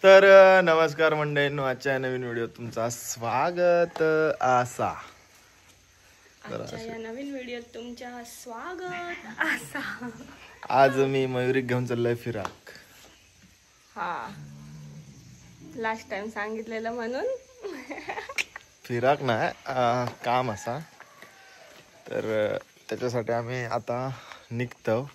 तर नमस्कार मंडळींनो, आजच्या नवीन व्हिडिओ तुमचा स्वागत असा. आजच्या नवीन व्हिडिओत तुमच्या स्वागत असा. आज मी मयुरी घेऊन चाललोय फिराक. हा, लास्ट टाइम सांगितलेलं म्हणून फिराक नाही, काम असा. तर त्याच्यासाठी आम्ही आता निघतो.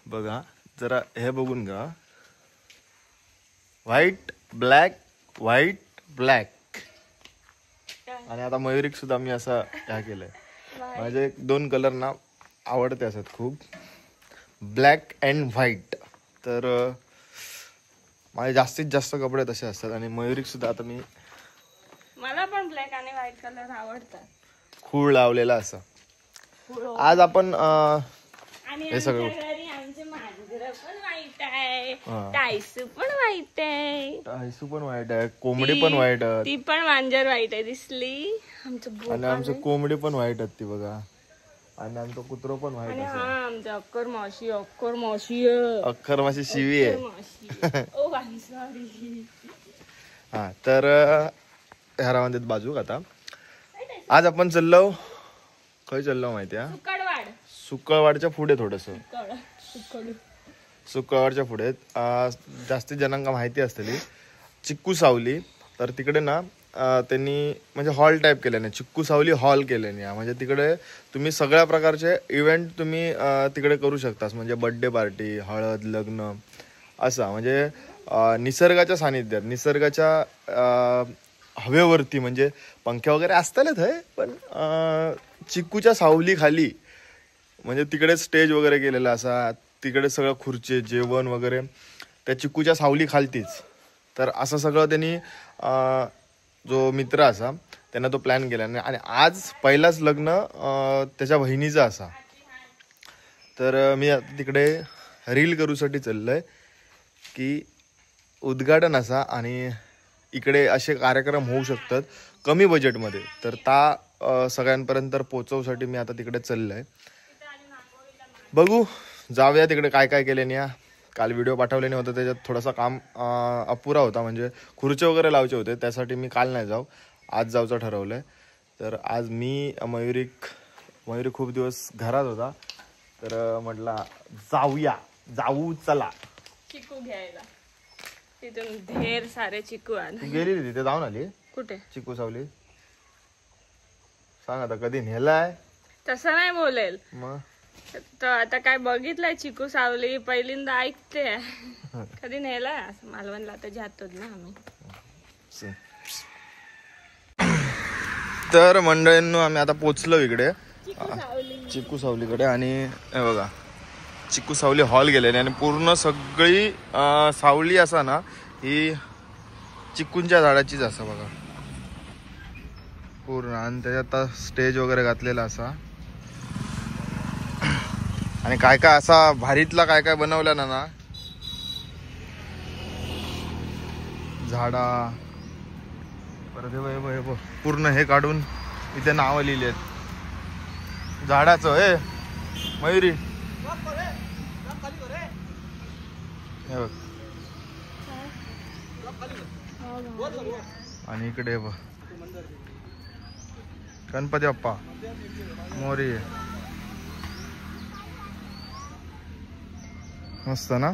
बघा जरा हे बघून घ्या, व्हाईट ब्लॅक व्हाईट ब्लॅक. आणि आता मयुरीक सुद्धा मी असं ह्या केलंय. माझे दोन कलर ना आवडते असतात खूप, ब्लॅक अँड व्हाईट. तर माझे जास्तीत जास्त कपडे तसे असतात. आणि मयुरीक सुद्धा आता मी, मला पण ब्लॅक आणि व्हाईट कलर आवडतात. खूळ लावलेला असा. आज आपण आणि हे सगळं आमचे मांजर पण व्हाईट आहे, टायसू पण व्हाईट आहे, टायसू पण व्हाईट आहे, कोंबडी पण व्हाईट आहे. ती पण मांजर व्हाईट आहे दिसली. आणि आमचं कोंबडी पण व्हाईट आहे ती बघा. आणि आमचं कुत्रो पण व्हाईट आहे. हा, आमचं अक्कर मावशी अख्खर माशी शिवी आहे. ओ आय एम सॉरी. हा, तर ह्या रावंदेत बाजू आता आज आपण चाललो. खय चाललो माहिती आहे? सुकळवाडच्या पुढे थोडस. सुकळवाडच्या पुढे जास्तीत जणांना माहिती असलेली चिक्कू सावली. तर तिकडे ना त्यांनी म्हणजे हॉल टाईप केल्याने, चिक्कू सावली हॉल केल्याने. म्हणजे तिकडे तुम्ही सगळ्या प्रकारचे इव्हेंट तुम्ही तिकडे करू शकतास. म्हणजे बर्थडे पार्टी, हळद, लग्न असा. म्हणजे निसर्गाच्या सानिध्यात, निसर्गाच्या हवेवरती. म्हणजे पंख्या वगैरे असतातच आहे, पण चिक्कूच्या सावली खाली म्हणजे तिकडे स्टेज वगैरे केलेला असा. तिकडे सगळं खुर्ची, जेवण वगैरे त्या चिक्कूच्या सावली खालतीच. तर असं सगळं त्यांनी जो मित्र असा त्यांना तो प्लॅन केला. आणि आज पहिलाच लग्न त्याच्या बहिणीचा असा. तर मी तिकडे रील करूसाठी चाललोय की उद्घाटन असा. आणि इकडे असे कार्यक्रम होऊ शकतात कमी बजेटमध्ये. तर त्या सगळ्यांपर्यंत पोचवसाठी मी आता तिकडे चाललोय. बघू, जाऊया तिकडे काय काय केल्याने. या काल व्हिडिओ पाठवल्याने होता, त्याच्यात थोडासा काम अपुरा होता. म्हणजे खुर्चे वगैरे लावचे होते, त्यासाठी मी काल नाही जाऊ, आज जाऊचं ठरवलंय. तर आज मी मयुरी खूप दिवस घरात होता, तर म्हटलं जाऊ चला चिकू घ्यायला. तिथून ढेर सारे चिकू आले. गेली तिथे जाऊन आली कुठे? चिकू सावली. सांग आता कधी नेलाय? तसं नाही बोलेल. मग तर आता काय बघितलंय चिकू सावली, पहिल्यांदा ऐकते. कधी नेलाय असं मालवणला तर जातोच ना आम्ही. तर मंडळींनो, आम्ही आता पोचलो इकडे चिकू सावलीकडे. आणि हे बघा, चिकू सावली हॉल गेलेले. आणि पूर्ण सगळी सावली असा ना, ही चिकूंच्या झाडाचीच असा बघा पूर्ण. आणि त्याच्यात स्टेज वगैरे घातलेला असा. आणि काय काय असा भारीतला काय काय बनवलं ना झाडा. परत हे पूर्ण हे काढून इथे नावं लिहिली आहेत झाडाचं. हे मयुरी हे बघ. आणि इकडे बघ, गणपती बाप्पा मोरी. मस्त ना.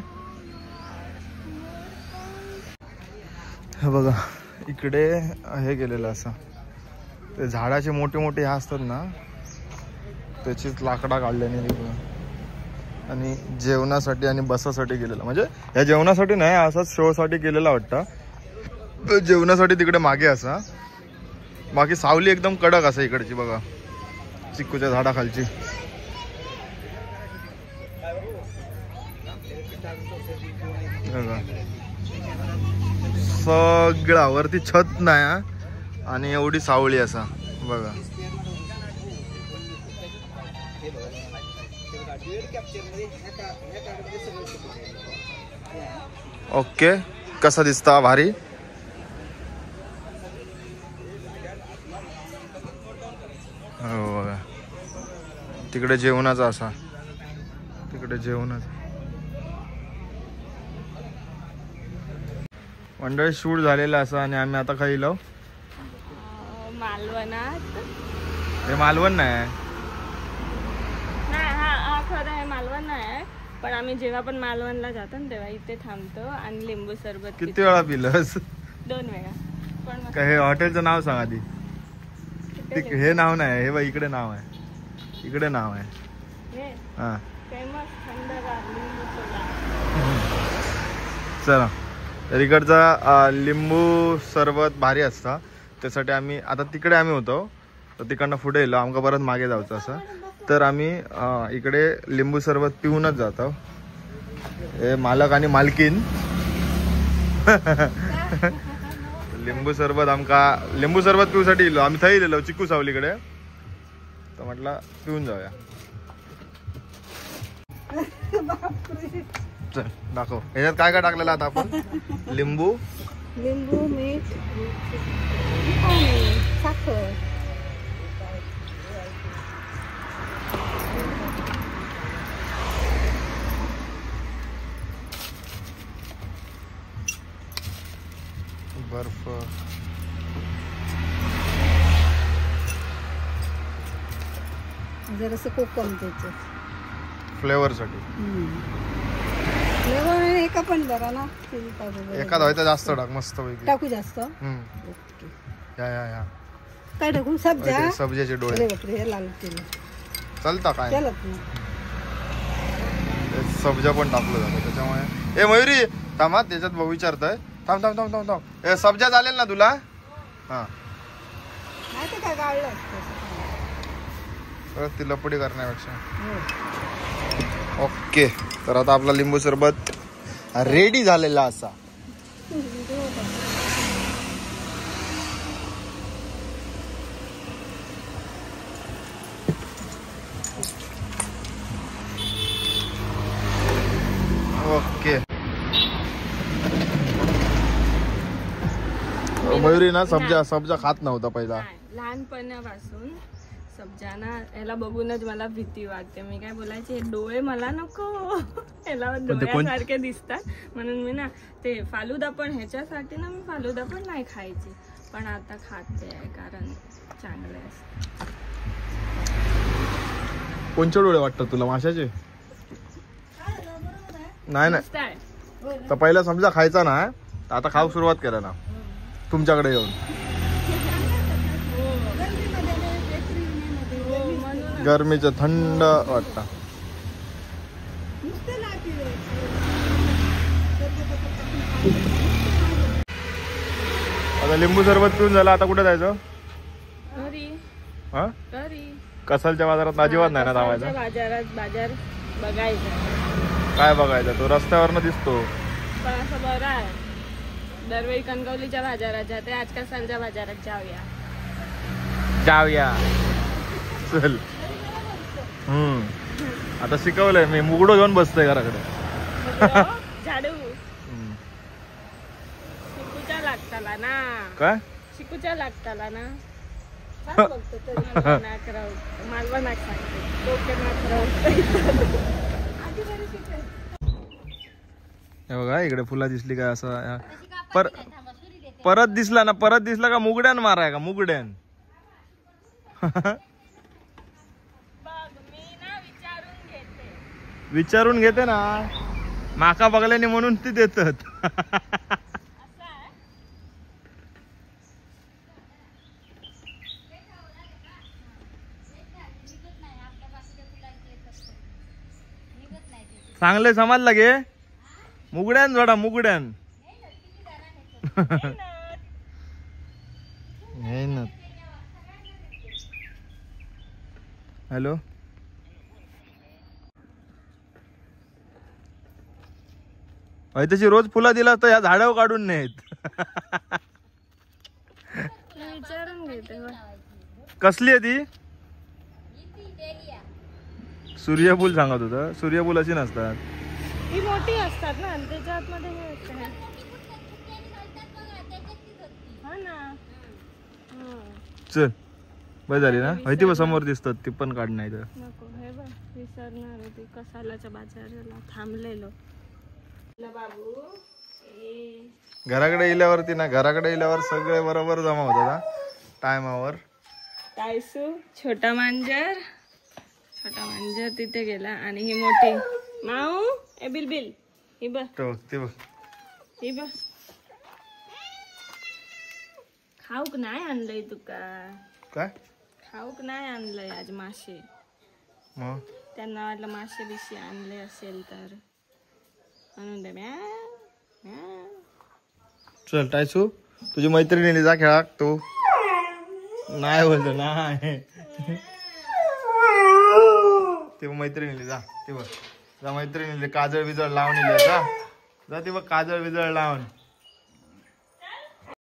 हे बघा इकडे हे केलेलं असं, ते झाडाचे मोठे मोठे हे असतात ना, त्याचीच लाकडा काढल्याने तिकडे. आणि जेवणासाठी आणि बसासाठी केलेलं. म्हणजे या जेवणासाठी नाही, असाच शो साठी केलेला वाटतं. जेवणासाठी तिकडे मागे असा. बाकी सावली एकदम कडक असा इकडची बघा, चिक्कूच्या झाडाखालची. सगळा वरती छत नाही आणि एवढी सावली असा बघा. ओके, कसा दिसता? भारी. हो बघा, तिकडे जेवणाचा असा, तिकडे जेवणाचा. मंडळी शूट झालेलं असं आणि आम्ही आता खायलो मालवणात. हे मालवण नाही हा खरं आहे मालवण नाही, पण आम्ही जेव्हा पण मालवणला जातो ना तेव्हा इथे थांबतो आणि लिंबू सरबत किती वेळा पिलंस? 2 वेळा. पण काय हे हॉटेलचं नाव सांग आधी. हे नाव नाही, हे बघ इकडे नाव आहे, इकडे नाव आहे. हा फेमस थंडगार लिंबू सोडा. चला तर इकडचा लिंबू सरबत भारी असता, त्यासाठी आम्ही आता तिकडे आम्ही होतो तर तिकडनं पुढे येलो, आमका परत मागे जायचं असं, तर आम्ही इकडे लिंबू सरबत पिऊनच जातो. हे मालक आणि मालकीन लिंबू सरबत आमका लिंबू सरबत पिऊसाठी इलो आम्ही थंय गेलो चिक्कू सावलीकडे, तर म्हटलं पिऊन जाऊया. चल दाखव ह्याच्यात काय काय टाकलेलं आता आपण. लिंबू, मीठ, साखर. बर्फ, जरासं कोकम त्याचं फ्लेवर साठी. फ्लेवर एका पण जरा ना एखादा व्हायचं जास्त टाक मस्त पैकी. टाकू जास्त. या काय टाकू? सब्जा, सब्जाचे डोळे. अरे बापरे, हे लाल केलं चालता काय चालत ना. सब्जा पण टाकलं जातं त्याच्यामुळे. ए मयुरी थांबा, त्याच्यात विचारतोय. थांब थांब थांब थांब थांब. ए सब्जा चालेल ना तुला? हा नाही तर काय गाळलं असतं. परत ती लपडी करण्यापेक्षा. ओके, तर आता आपला लिंबू सरबत रेडी झालेला असा. ओके मयुरी ना सब्जा खात नव्हता पहिला. लहानपणापासून सब्जाना याला बघूनच मला भीती वाटते. मी काय बोलायचे, हे डोळे मला नको, याला डोळ्यासारखे दिसतात म्हणून मी ना ते फालुदा पण ह्याच्यासाठी ना मी फालुदा पण नाही खायची, पण आता खाते आहे कारण चांगले असते. कोणचे डोळे वाटतात तुला? माशाचे? नाही नाही, तर पहिला समजा खायचा ना, आता खाऊ सुरुवात केला ना तुमच्याकडे येऊन. गरमीचं थंड वाटतं. आता लिंबू सरबत पिऊन झालं, आता कुठे जायचं? घरी. हा घरी कसालच्या बाजारात अजिबात नाही ना थांबायचं? बाजार बघायचं. काय बघायचं? तो रस्त्यावरनं दिसतो पण असं बरं आहे, दरवेळी कणकवलीच्या बाजारात जाते, आज कसालच्या बाजारात जाऊया. चल. आता शिकवलंय मी, मुगडो घेऊन बसतोय घराकडे. झाडू शिकूच्या लागताला ना. काय शिकूच्या लागताला ना? मालवा नाक हे बघा इकडे फुला दिसली काय असं. परत दिसला ना, परत दिसला का मुगड्यान माराय का? मुगड्यान. विचारून घेते ना, माका बघल्याने म्हणून ती देतात. चांगले समजलं गे, मुगड्यान जोडा, मुगड्यान. हॅलो, त्याची रोज फुलं दिला तर या झाडावर काढून नाहीत. विचारून घेते. कसली आहे ती? सूर्यफूल सांगत होतं. सूर्यफूल अशी नसतात, ती मोठी असतात ना, त्याच्या आतमध्ये हे असतं. हा ना. चल बस झाली ना. माहिती बा समोर दिसतात, ती पण काढ. नाही तर नको. हे बघ विसरणार होती, कसालाच्या बाजाराला थांबलेलो. बाबू घराकडे गेल्यावरती ना घराकडे गेल्यावर सगळे बरोबर जमा होतात टायमावर. टायसू छोटा मांजर तिथे गेला आणि ही मोठी माऊ ए बिलबिल ही बघ ते बघ ही बघ. खाऊक नाही आणलंय तुका काय खाऊक नाही आणलंय आज मासे. मग त्यांना वाटलं मासे बिशे आणले असेल तर म्हणून दे चल टायसू तुझी मैत्रिणी जा खेळा. तू नाही बोलतो नाही ते मैत्रिणी जा ते बघ जा मैत्रिणी काजळ बिजळ लावून जा ते बघ काजळ बिजळ लावून